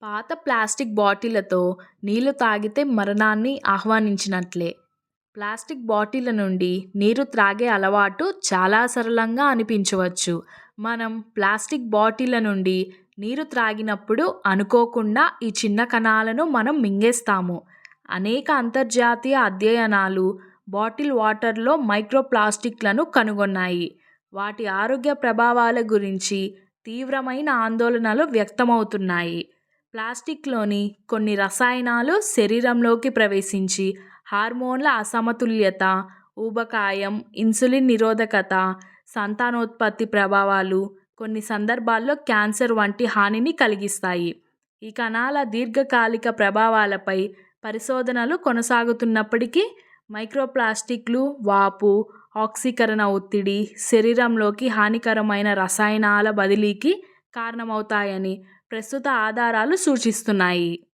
పాత ప్లాస్టిక్ బాటిళ్లతో నీళ్లు తాగితే మరణాన్ని ఆహ్వానించినట్లే. ప్లాస్టిక్ బాటిళ్ల నుండి నీరు త్రాగే అలవాటు చాలా సరళంగా అనిపించవచ్చు. మనం ప్లాస్టిక్ బాటిళ్ల నుండి నీరు త్రాగినప్పుడు అనుకోకుండా ఈ చిన్న కణాలను మనం మింగేస్తాము. అనేక అంతర్జాతీయ అధ్యయనాలు బాటిల్ వాటర్లో మైక్రోప్లాస్టిక్లను కనుగొన్నాయి. వాటి ఆరోగ్య ప్రభావాల గురించి తీవ్రమైన ఆందోళనలు వ్యక్తమవుతున్నాయి. ప్లాస్టిక్లోని కొన్ని రసాయనాలు శరీరంలోకి ప్రవేశించి హార్మోన్ల అసమతుల్యత, ఊబకాయం, ఇన్సులిన్ నిరోధకత, సంతానోత్పత్తి ప్రభావాలు, కొన్ని సందర్భాల్లో క్యాన్సర్ వంటి హానిని కలిగిస్తాయి. ఈ కణాల దీర్ఘకాలిక ప్రభావాలపై పరిశోధనలు కొనసాగుతున్నప్పటికీ మైక్రోప్లాస్టిక్లు వాపు, ఆక్సీకరణ ఒత్తిడి, శరీరంలోకి హానికరమైన రసాయనాల బదిలీకి కారణమవుతాయని ప్రస్తుత ఆధారాలు సూచిస్తున్నాయి.